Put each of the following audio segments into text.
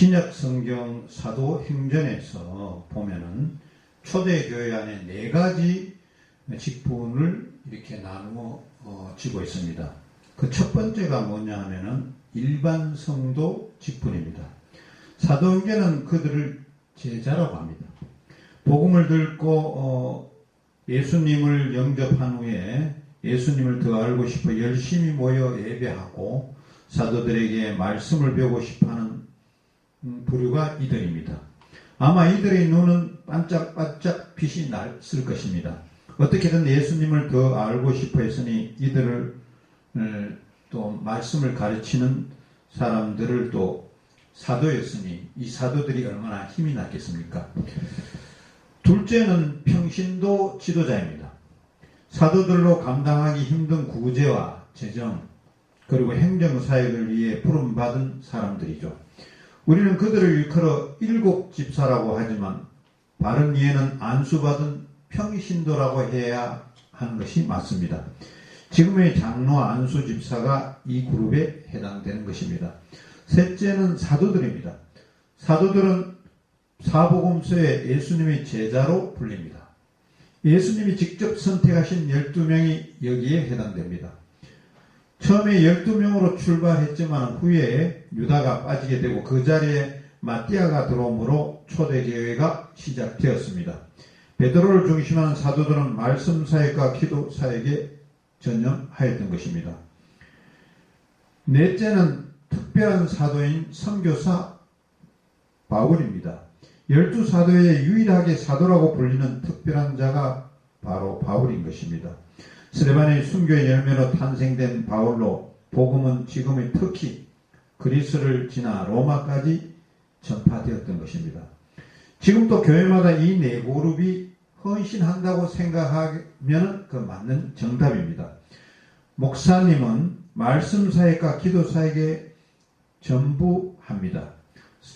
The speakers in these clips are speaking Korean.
신약 성경 사도행전에서 보면은 초대교회 안에 4가지 직분을 이렇게 나누어 지고 있습니다. 그 첫 번째가 뭐냐 하면은 일반 성도 직분입니다. 사도행전은 그들을 제자라고 합니다. 복음을 듣고 예수님을 영접한 후에 예수님을 더 알고 싶어 열심히 모여 예배하고 사도들에게 말씀을 배우고 싶어하는 부류가 이들입니다. 아마 이들의 눈은 반짝반짝 빛이 났을 것입니다. 어떻게든 예수님을 더 알고 싶어 했으니 이들을 또 말씀을 가르치는 사람들을 또 사도였으니 이 사도들이 얼마나 힘이 났겠습니까? 둘째는 평신도 지도자입니다. 사도들로 감당하기 힘든 구제와 재정 그리고 행정사역을 위해 부름받은 사람들이죠. 우리는 그들을 일컬어 7집사라고 하지만 바른 이해는 안수받은 평신도라고 해야 하는 것이 맞습니다. 지금의 장로 안수집사가 이 그룹에 해당되는 것입니다. 셋째는 사도들입니다. 사도들은 사복음서에 예수님의 제자로 불립니다. 예수님이 직접 선택하신 12명이 여기에 해당됩니다. 처음에 12명으로 출발했지만 후에 유다가 빠지게 되고 그 자리에 마띠아가 들어오므로 초대교회가 시작되었습니다. 베드로를 중심하는 사도들은 말씀 사역과 기도 사역에 전념하였던 것입니다. 넷째는 특별한 사도인 선교사 바울입니다. 12사도에 유일하게 사도라고 불리는 특별한 자가 바로 바울인 것입니다. 스데반의 순교의 열매로 탄생된 바울로 복음은 지금의 터키, 그리스를 지나 로마까지 전파되었던 것입니다. 지금도 교회마다 이 4그룹이 헌신한다고 생각하면 그 맞는 정답입니다. 목사님은 말씀 사역과 기도 사역에 전부 합니다.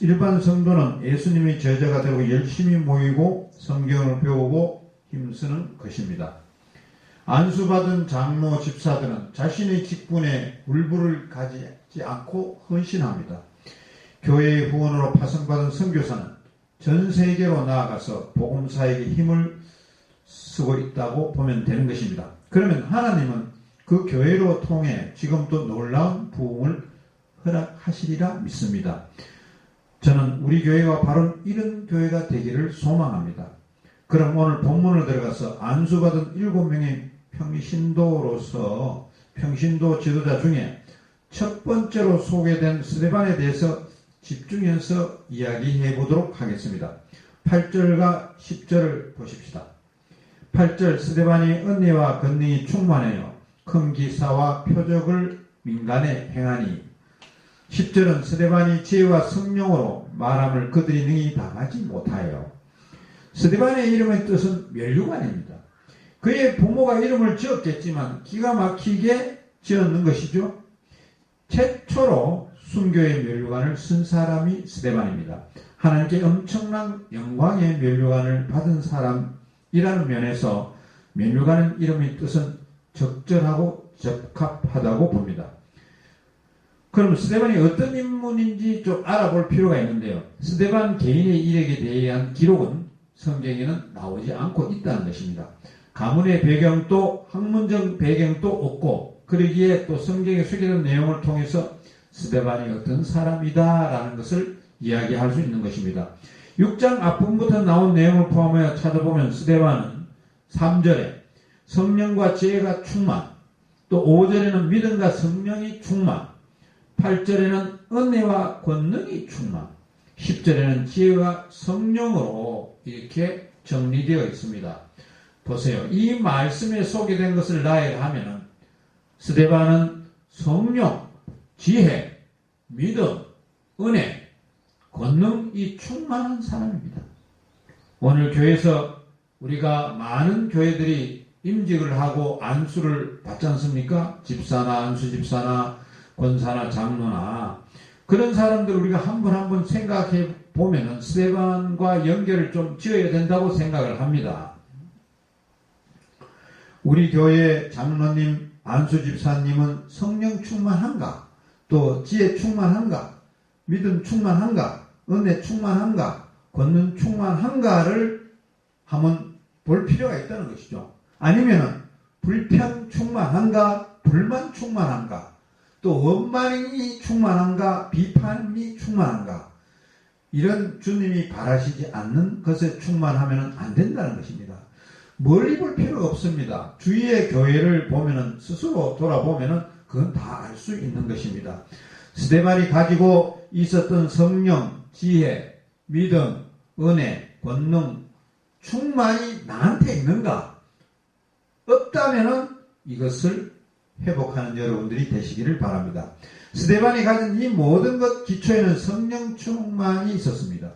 일반 성도는 예수님의 제자가 되고 열심히 모이고 성경을 배우고 힘쓰는 것입니다. 안수받은 장로 집사들은 자신의 직분에 울부를 가지지 않고 헌신합니다. 교회의 후원으로 파송받은 선교사는 전 세계로 나아가서 복음사에게 힘을 쓰고 있다고 보면 되는 것입니다. 그러면 하나님은 그 교회로 통해 지금도 놀라운 부흥을 허락하시리라 믿습니다. 저는 우리 교회가 바로 이런 교회가 되기를 소망합니다. 그럼 오늘 본문을 들어가서 안수받은 7명의 평신도로서 평신도 지도자 중에 첫 번째로 소개된 스데반에 대해서 집중해서 이야기해 보도록 하겠습니다. 8절과 10절을 보십시다. 8절 스데반이 은혜와 권능이 충만하여 큰 기사와 표적을 민간에 행하니 10절은 스데반이 지혜와 성령으로 말함을 그들이 능히 당하지 못하여. 스데반의 이름의 뜻은 면류관입니다. 그의 부모가 이름을 지었겠지만 기가 막히게 지었는 것이죠. 최초로 순교의 면류관을 쓴 사람이 스데반입니다. 하나님께 엄청난 영광의 면류관을 받은 사람이라는 면에서 면류관의 이름의 뜻은 적절하고 적합하다고 봅니다. 그럼 스데반이 어떤 인물인지 좀 알아볼 필요가 있는데요. 스데반 개인의 이력에 대한 기록은 성경에는 나오지 않고 있다는 것입니다. 가문의 배경도 학문적 배경도 없고 그러기에 또 성경에 소개된 내용을 통해서 스데반이 어떤 사람이다라는 것을 이야기할 수 있는 것입니다. 6장 앞부분부터 나온 내용을 포함하여 찾아보면 스데반은 3절에 성령과 지혜가 충만, 또 5절에는 믿음과 성령이 충만, 8절에는 은혜와 권능이 충만, 10절에는 지혜와 성령으로 이렇게 정리되어 있습니다. 보세요. 이 말씀에 소개된 것을 나열하면 스데반은 성령, 지혜, 믿음, 은혜, 권능이 충만한 사람입니다. 오늘 교회에서 우리가 많은 교회들이 임직을 하고 안수를 받지 않습니까? 집사나 안수집사나 권사나 장로나 그런 사람들 우리가 한 번 한 번 생각해 보면은 스데반과 연결을 좀 지어야 된다고 생각을 합니다. 우리 교회 장로님, 안수집사님은 성령 충만한가? 또 지혜 충만한가? 믿음 충만한가? 은혜 충만한가, 권능 충만한가를 한번 볼 필요가 있다는 것이죠. 아니면은 불평 충만한가, 불만 충만한가, 또 원망이 충만한가, 비판이 충만한가, 이런 주님이 바라시지 않는 것에 충만하면 안 된다는 것입니다. 멀리 볼 필요가 없습니다. 주위의 교회를 보면은, 스스로 돌아보면은 그건 다 알 수 있는 것입니다. 스데반이 가지고 있었던 성령, 지혜, 믿음, 은혜, 권능, 충만이 나한테 있는가? 없다면은 이것을 회복하는 여러분들이 되시기를 바랍니다. 스데반이 가진 이 모든 것 기초에는 성령 충만이 있었습니다.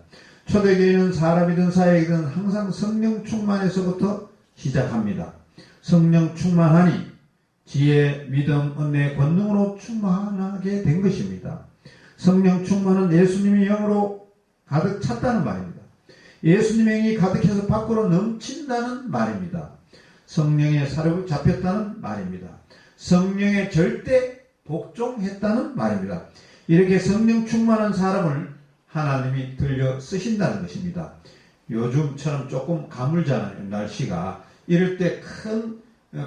초대교회는 사람이든 사회이든 항상 성령 충만에서부터 시작합니다. 성령 충만하니 지혜, 믿음, 은혜, 권능으로 충만하게 된 것입니다. 성령 충만은 예수님의 영으로 가득 찼다는 말입니다. 예수님의 영이 가득해서 밖으로 넘친다는 말입니다. 성령의 사료를 잡혔다는 말입니다. 성령에 절대 복종했다는 말입니다. 이렇게 성령 충만한 사람을 하나님이 들려 쓰신다는 것입니다. 요즘처럼 조금 가물잖아요. 날씨가. 이럴 때 큰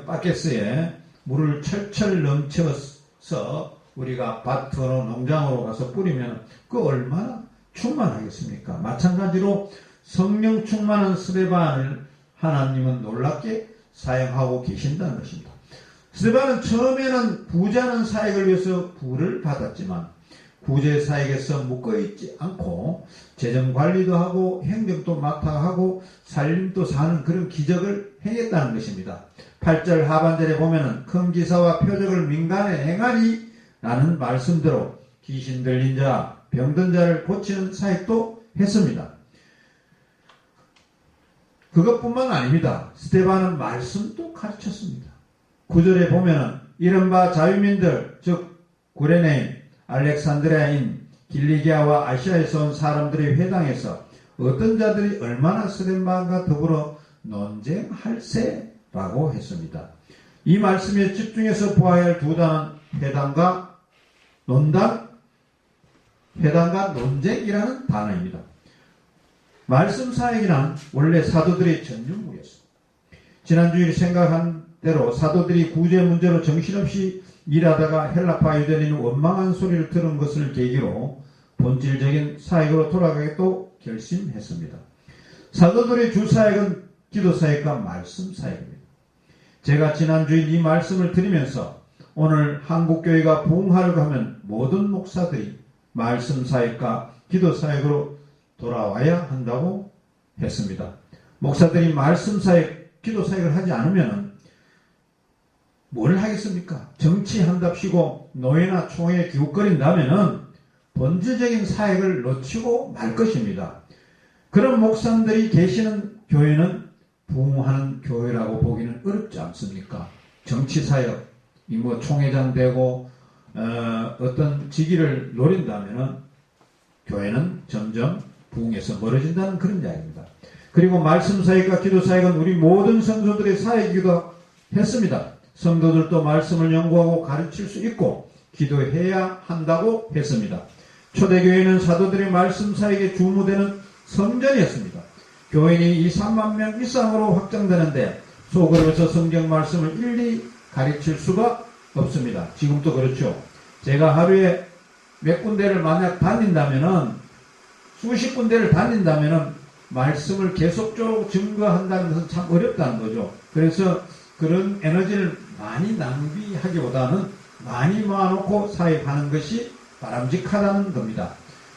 바켓스에 물을 철철 넘쳐서 우리가 밭으로 농장으로 가서 뿌리면 그 얼마나 충만하겠습니까? 마찬가지로 성령 충만한 스데반을 하나님은 놀랍게 사용하고 계신다는 것입니다. 스데반은 처음에는 구제하는 사역을 위해서 부를 받았지만 구제 사역에서 묶어있지 않고 재정관리도 하고 행정도 맡아하고 살림도 사는 그런 기적을 행했다는 것입니다. 8절 하반절에 보면은 큰 기사와 표적을 민간에 행하니 라는 말씀대로 귀신 들린 자, 병든 자를 고치는 사역도 했습니다. 그것뿐만 아닙니다. 스데반은 말씀도 가르쳤습니다. 9절에 보면은 이른바 자유민들, 즉 구레네인, 알렉산드리아인, 길리기아와 아시아에서 온 사람들의 회당에서 어떤 자들이 얼마나 스데반과 더불어 논쟁할세라고 했습니다. 이 말씀에 집중해서 보아야 할 두 단어는 회당과 논당, 회당과 논쟁이라는 단어입니다. 말씀 사역이란 원래 사도들의 전문무였습니다. 지난주에 생각한 대로 사도들이 구제 문제로 정신없이 일하다가 헬라파 유대인의 원망한 소리를 들은 것을 계기로 본질적인 사역으로 돌아가기도 결심했습니다. 사도들의 주 사역은 기도 사역과 말씀 사역입니다. 제가 지난주에 이 말씀을 드리면서 오늘 한국교회가 부흥하려고 하면 모든 목사들이 말씀 사역과 기도 사역으로 돌아와야 한다고 했습니다. 목사들이 말씀 사역, 기도 사역을 하지 않으면 뭘 하겠습니까? 정치한답시고 노예나 총회에 기웃거린다면은 본질적인 사역을 놓치고 말 것입니다. 그런 목사들이 계시는 교회는 부흥하는 교회라고 보기는 어렵지 않습니까? 정치사역, 총회장 되고 어떤 직위를 노린다면은 교회는 점점 부흥에서 멀어진다는 그런 이야기입니다. 그리고 말씀 사역과 기도 사역은 우리 모든 성도들의 사역이기도 했습니다. 성도들도 말씀을 연구하고 가르칠 수 있고 기도해야 한다고 했습니다. 초대교회는 사도들의 말씀 사역의 주무대는 성전이었습니다. 교인이 2, 3만 명 이상으로 확장되는데 소그룹에서 성경 말씀을 일일이 가르칠 수가 없습니다. 지금도 그렇죠. 제가 하루에 몇 군데를 만약 다닌다면은 수십 군데를 다닌다면은 말씀을 계속적으로 증거한다는 것은 참 어렵다는 거죠. 그래서 그런 에너지를 많이 낭비하기보다는 많이 모아놓고 사역하는 것이 바람직하다는 겁니다.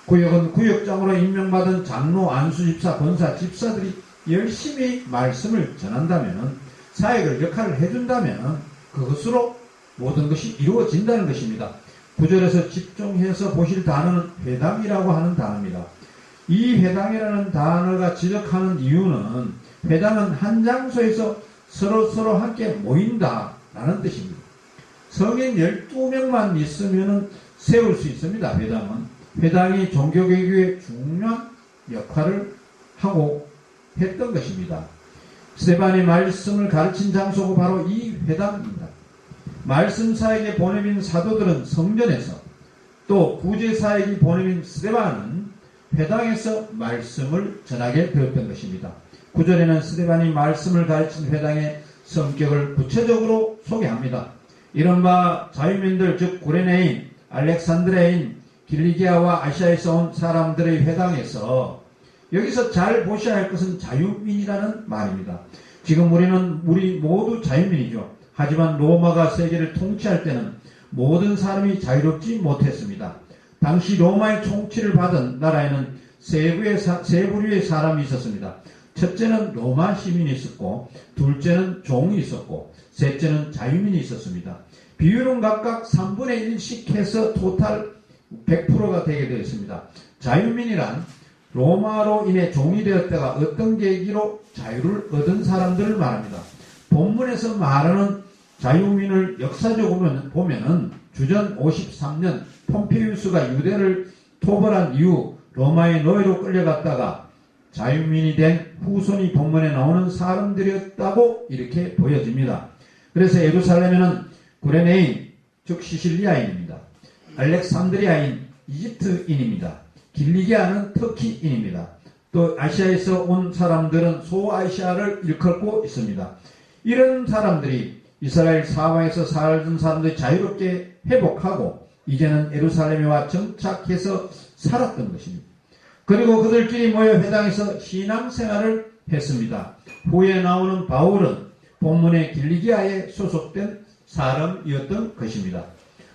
구역은 구역장으로 임명받은 장로, 안수집사, 권사, 집사들이 열심히 말씀을 전한다면, 사역을 역할을 해준다면 그것으로 모든 것이 이루어진다는 것입니다. 9절에서 집중해서 보실 단어는 회당이라고 하는 단어입니다. 이 회당이라는 단어가 지적하는 이유는 회당은 한 장소에서 서로 함께 모인다라는 뜻입니다. 성인 12명만 있으면 세울 수 있습니다. 회당이 종교개혁의 중요한 역할을 하고 했던 것입니다. 스데반이 말씀을 가르친 장소가 바로 이 회당입니다. 말씀 사역에 보내민 사도들은 성전에서, 또 구제 사역이 보내민 스데반은 회당에서 말씀을 전하게 되었던 것입니다. 9절에는 스데반이 말씀을 가르친 회당의 성격을 구체적으로 소개합니다. 이른바 자유민들, 즉 구레네인, 알렉산드레인, 길리기아와 아시아에서 온 사람들의 회당에서, 여기서 잘 보셔야 할 것은 자유민이라는 말입니다. 지금 우리 모두 자유민이죠. 하지만 로마가 세계를 통치할 때는 모든 사람이 자유롭지 못했습니다. 당시 로마의 통치를 받은 나라에는 세 부류의 사람이 있었습니다. 첫째는 로마 시민이 있었고, 둘째는 종이 있었고, 셋째는 자유민이 있었습니다. 비율은 각각 3분의 1씩 해서 토탈 100%가 되게 되었습니다. 자유민이란 로마로 인해 종이 되었다가 어떤 계기로 자유를 얻은 사람들을 말합니다. 본문에서 말하는 자유민을 역사적으로 보면은 주전 53년 폼페이우스가 유대를 토벌한 이후 로마의 노예로 끌려갔다가 자유민이 된 후손이 본문에 나오는 사람들이었다고 이렇게 보여집니다. 그래서 예루살렘에는 구레네인, 즉 시실리아인입니다. 알렉산드리아인, 이집트인입니다. 길리기아는 터키인입니다. 또 아시아에서 온 사람들은 소아시아를 일컫고 있습니다. 이런 사람들이 이스라엘 사방에서 살던 사람들이 자유롭게 회복하고 이제는 예루살렘에 와 정착해서 살았던 것입니다. 그리고 그들끼리 모여 회당에서 신앙생활을 했습니다. 후에 나오는 바울은 본문의 길리기아에 소속된 사람이었던 것입니다.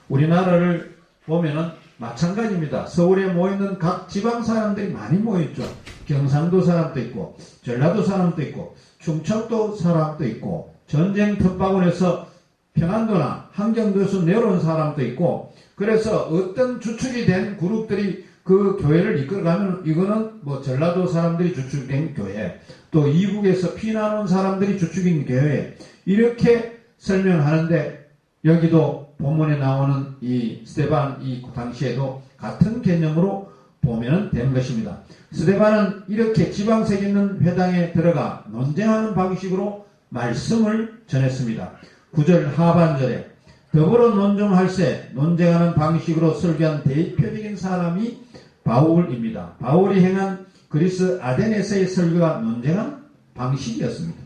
우리나라를 보면은 마찬가지입니다. 서울에 모이는 각 지방 사람들이 많이 모였죠. 경상도 사람도 있고, 전라도 사람도 있고, 충청도 사람도 있고, 전쟁 텃밭원에서 평안도나 함경도에서 내려온 사람도 있고, 그래서 어떤 주축이 된 그룹들이 그 교회를 이끌어가면 이거는 뭐 전라도 사람들이 주축된 교회, 또 이북에서 피난 온 사람들이 주축인 교회, 이렇게 설명하는데 여기도 본문에 나오는 이 스데반 이 당시에도 같은 개념으로 보면 되는 것입니다. 스데반은 이렇게 지방색 있는 회당에 들어가 논쟁하는 방식으로 말씀을 전했습니다. 9절 하반절에 더불어 논쟁할세 논쟁하는 방식으로 설교한 대표적인 사람이 바울입니다. 바울이 행한 그리스 아데네서의 설교가 논쟁한 방식이었습니다.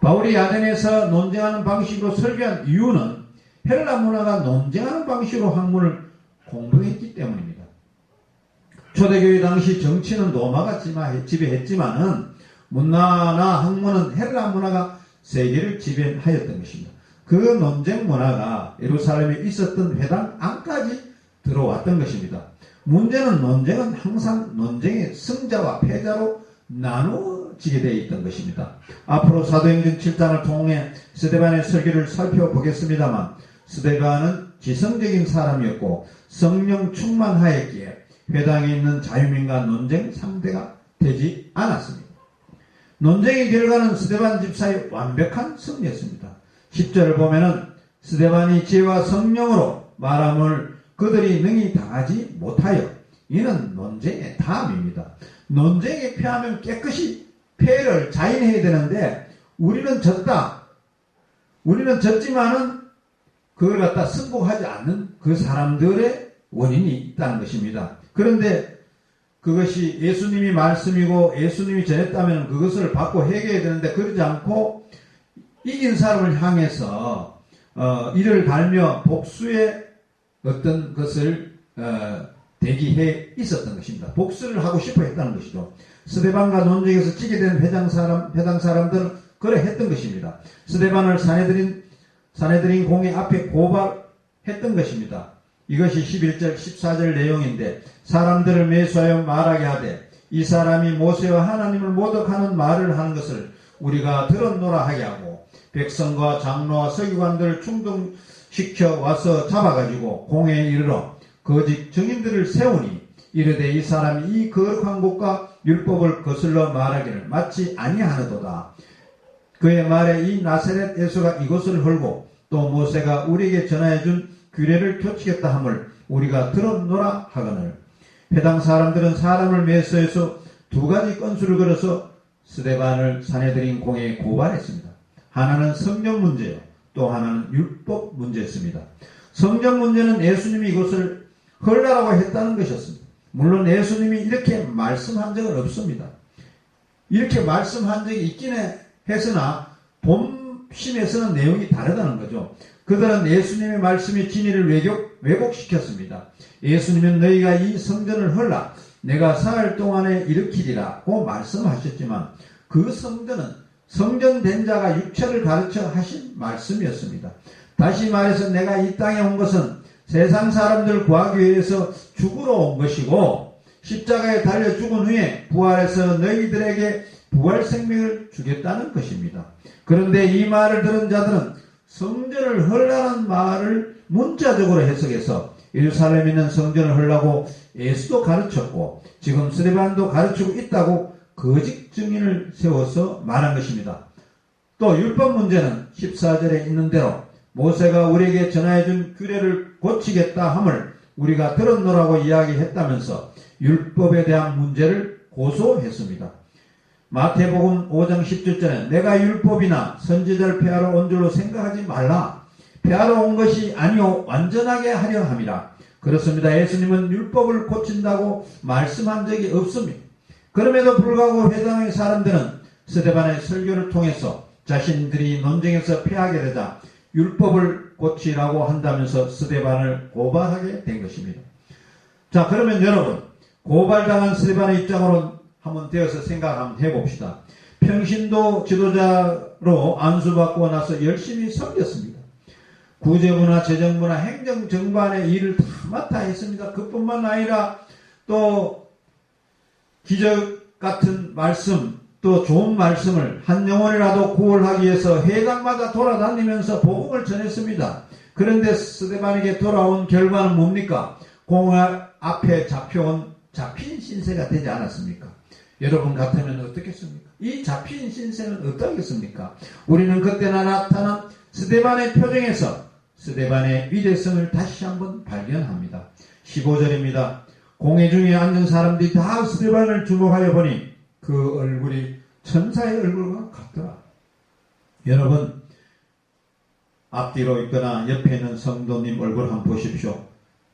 바울이 아데네에서 논쟁하는 방식으로 설교한 이유는 헬라 문화가 논쟁하는 방식으로 학문을 공부했기 때문입니다. 초대교회 당시 정치는 로마가 지배했지만은 문화나 학문은 헬라 문화가 세계를 지배하였던 것입니다. 그 논쟁 문화가 예루살렘에 있었던 회당 안까지 들어왔던 것입니다. 문제는 논쟁은 항상 논쟁의 승자와 패자로 나누어지게 되어 있던 것입니다. 앞으로 사도행전 7장을 통해 스데반의 설교를 살펴보겠습니다만 스데반은 지성적인 사람이었고 성령 충만하였기에 회당에 있는 자유민과 논쟁 상대가 되지 않았습니다. 논쟁의 결과는 스데반 집사의 완벽한 승리였습니다. 10절을 보면은 스데반이 지혜와 성령으로 말함을 그들이 능히 당하지 못하여 이는 논쟁의 다음입니다. 논쟁에 패하면 깨끗이 패를 자인해야 되는데 우리는 졌다. 우리는 졌지만은 그걸 갖다 승복하지 않는 그 사람들의 원인이 있다는 것입니다. 그런데 그것이 예수님이 말씀이고 예수님이 전했다면 그것을 받고 해결해야 되는데 그러지 않고 이긴 사람을 향해서 이를 갈며 복수의 어떤 것을 대기해 있었던 것입니다. 복수를 하고 싶어 했다는 것이죠. 스데반과 논쟁에서 지게 된 회당 사람들은 그래 했던 것입니다. 스데반을 사내들인 공회 앞에 고발했던 것입니다. 이것이 11절 14절 내용인데 사람들을 매수하여 말하게 하되 이 사람이 모세와 하나님을 모독하는 말을 하는 것을 우리가 들었노라 하게 하고 백성과 장로와 서기관들을 충동시켜 와서 잡아가지고 공회에 이르러 거짓 증인들을 세우니 이르되 이 사람이 이 거룩한 곳과 율법을 거슬러 말하기를 마치 아니하느도다. 그의 말에 이 나사렛 예수가 이곳을 헐고 또 모세가 우리에게 전하여준 규례를 교치겠다 함을 우리가 들었노라 하거늘. 회당 사람들은 사람을 매수해서 두 가지 건수를 걸어서 스데반을 사내들인 공회에 고발했습니다. 하나는 성령 문제요, 또 하나는 율법 문제였습니다. 성령 문제는 예수님이 이것을 헐라라고 했다는 것이었습니다. 물론 예수님이 이렇게 말씀한 적은 없습니다. 이렇게 말씀한 적이 있기는 했으나 본심에서는 내용이 다르다는 거죠. 그들은 예수님의 말씀이 진리를 왜곡시켰습니다. 예수님은 너희가 이 성전을 헐라 내가 사흘 동안에 일으키리라고 말씀하셨지만 그 성전은 성전된 자가 육체를 가르쳐 하신 말씀이었습니다. 다시 말해서 내가 이 땅에 온 것은 세상 사람들 구하기 위해서 죽으러 온 것이고 십자가에 달려 죽은 후에 부활해서 너희들에게 부활 생명을 주겠다는 것입니다. 그런데 이 말을 들은 자들은 성전을 헐라는 말을 문자적으로 해석해서 예루살렘에 있는 성전을 헐라고 예수도 가르쳤고 지금 스데반도 가르치고 있다고 거짓 증인을 세워서 말한 것입니다. 또 율법 문제는 14절에 있는 대로 모세가 우리에게 전하여준 규례를 고치겠다 함을 우리가 들었노라고 이야기했다면서 율법에 대한 문제를 고소했습니다. 마태복음 5장 10절에는 내가 율법이나 선지자를 폐하러 온 줄로 생각하지 말라. 폐하러 온 것이 아니요 완전하게 하려 함이라. 그렇습니다. 예수님은 율법을 고친다고 말씀한 적이 없습니다. 그럼에도 불구하고 회당의 사람들은 스데반의 설교를 통해서 자신들이 논쟁에서 패하게 되자 율법을 고치라고 한다면서 스데반을 고발하게 된 것입니다. 자, 그러면 여러분 고발당한 스데반의 입장으로 한번 되어서 생각 한번 해봅시다. 평신도 지도자로 안수받고 나서 열심히 섬겼습니다. 구제부나 재정부나 행정정반의 일을 다 맡아 했습니다. 그뿐만 아니라 또 기적 같은 말씀, 또 좋은 말씀을 한 영혼이라도 구원하기 위해서 회당마다 돌아다니면서 복음을 전했습니다. 그런데 스데반에게 돌아온 결과는 뭡니까? 공화 앞에 잡힌 신세가 되지 않았습니까? 여러분 같으면 어떻겠습니까? 이 잡힌 신세는 어떠겠습니까? 우리는 그때나 나타난 스데반의 표정에서 스데반의 위대성을 다시 한번 발견합니다. 15절입니다. 공회 중에 앉은 사람들이 다 스데반을 주목하여 보니 그 얼굴이 천사의 얼굴과 같더라. 여러분 앞뒤로 있거나 옆에 있는 성도님 얼굴 한번 보십시오.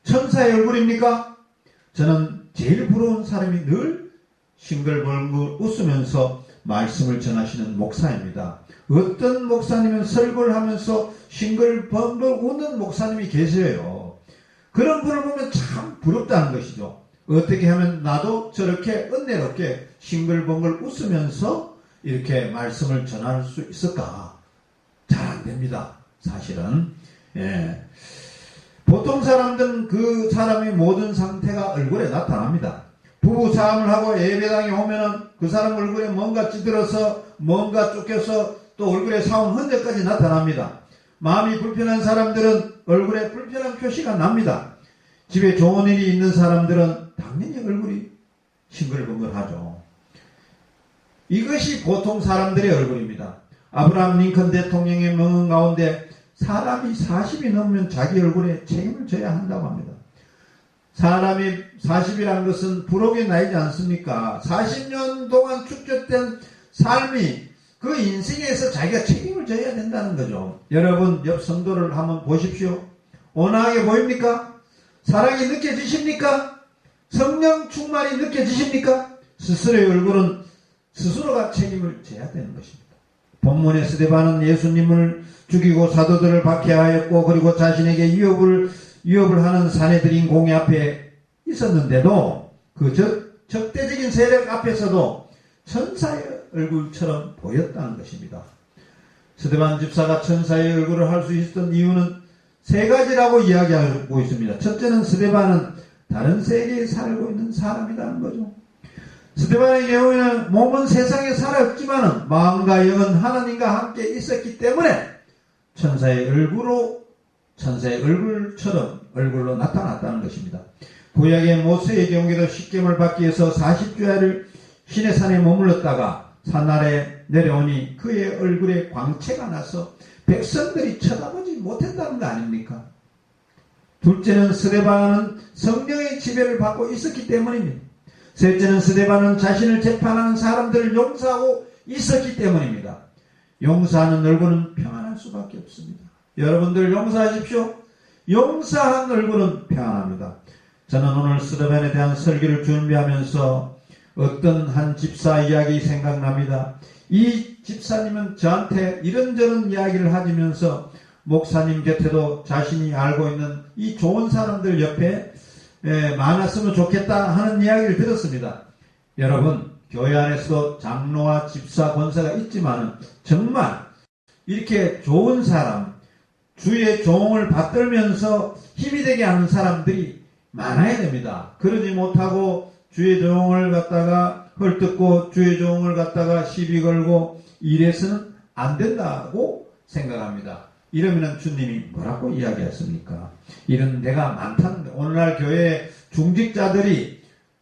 천사의 얼굴입니까? 저는 제일 부러운 사람이 늘 싱글벙글 웃으면서 말씀을 전하시는 목사입니다. 어떤 목사님은 설교를 하면서 싱글벙글 웃는 목사님이 계세요. 그런 분을 보면 참 부럽다는 것이죠. 어떻게 하면 나도 저렇게 은혜롭게 싱글벙글 웃으면서 이렇게 말씀을 전할 수 있을까? 잘 안 됩니다. 사실은. 예. 보통 사람들은 그 사람의 모든 상태가 얼굴에 나타납니다. 부부싸움을 하고 예배당에 오면은 그 사람 얼굴에 뭔가 찌들어서 뭔가 쫓겨서 또 얼굴에 사온 흔적까지 나타납니다. 마음이 불편한 사람들은 얼굴에 불편한 표시가 납니다. 집에 좋은 일이 있는 사람들은 당연히 얼굴이 싱글벙글하죠. 이것이 보통 사람들의 얼굴입니다. 아브라함 링컨 대통령의 명언 가운데 사람이 40이 넘으면 자기 얼굴에 책임을 져야 한다고 합니다. 사람이 40이라는 것은 부록의 나이지 않습니까? 40년 동안 축적된 삶이 그 인생에서 자기가 책임을 져야 된다는 거죠. 여러분 옆 성도를 한번 보십시오. 온화하게 보입니까? 사랑이 느껴지십니까? 성령 충만이 느껴지십니까? 스스로의 얼굴은 스스로가 책임을 져야 되는 것입니다. 본문의 스데반은 예수님을 죽이고 사도들을 박해하였고 그리고 자신에게 위협을 하는 사내들인 공회 앞에 있었는데도 그 적대적인 세력 앞에서도 천사의 얼굴처럼 보였다는 것입니다. 스데반 집사가 천사의 얼굴을 할 수 있었던 이유는 세 가지라고 이야기하고 있습니다. 첫째는 스데반은 다른 세계에 살고 있는 사람이라는 거죠. 스데반의 경우에는 몸은 세상에 살았지만 마음과 영은 하나님과 함께 있었기 때문에 천사의 얼굴처럼 얼굴로 나타났다는 것입니다. 구약의 모세의 경우에도 십계명을 받기 위해서 40주야를 시내산에 머물렀다가 산 아래 내려오니 그의 얼굴에 광채가 나서 백성들이 쳐다보지 못했다는 거 아닙니까? 둘째는 스데반은 성령의 지배를 받고 있었기 때문입니다. 셋째는 스데반은 자신을 재판하는 사람들을 용서하고 있었기 때문입니다. 용서하는 얼굴은 평안할 수밖에 없습니다. 여러분들 용서하십시오. 용서한 얼굴은 평안합니다. 저는 오늘 스데반에 대한 설교를 준비하면서 어떤 한 집사 이야기 생각납니다. 이 집사님은 저한테 이런저런 이야기를 하시면서 목사님 곁에도 자신이 알고 있는 이 좋은 사람들 옆에 많았으면 좋겠다 하는 이야기를 들었습니다. 여러분, 교회 안에서도 장로와 집사, 권사가 있지만 정말 이렇게 좋은 사람, 주의 종을 받들면서 힘이 되게 하는 사람들이 많아야 됩니다. 그러지 못하고 주의 종을 갖다가 헐뜯고 주의 종을 갖다가 시비 걸고 이래서는 안 된다고 생각합니다. 이러면 주님이 뭐라고 이야기했습니까? 이런 데가 많다는데, 오늘날 교회 중직자들이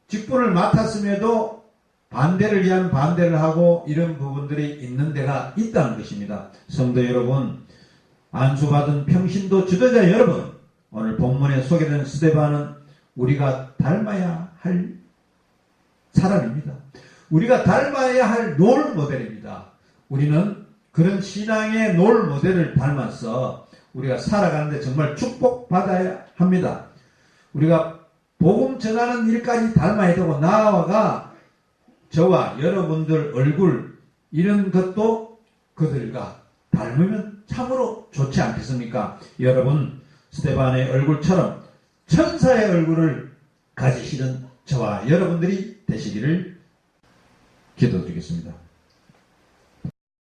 직분을 맡았음에도 반대를 위한 반대를 하고 이런 부분들이 있는 데가 있다는 것입니다. 성도 여러분, 안수받은 평신도 지도자 여러분, 오늘 본문에 소개된 스데반은 우리가 닮아야 할 사람입니다. 우리가 닮아야 할 롤 모델입니다. 우리는 그런 신앙의 롤 모델을 닮아서 우리가 살아가는데 정말 축복받아야 합니다. 우리가 복음 전하는 일까지 닮아야 되고, 나아가 저와 여러분들 얼굴 이런 것도 그들과 닮으면 참으로 좋지 않겠습니까? 여러분, 스데반의 얼굴처럼 천사의 얼굴을 가지시는 저와 여러분들이 되시기를 기도드리겠습니다.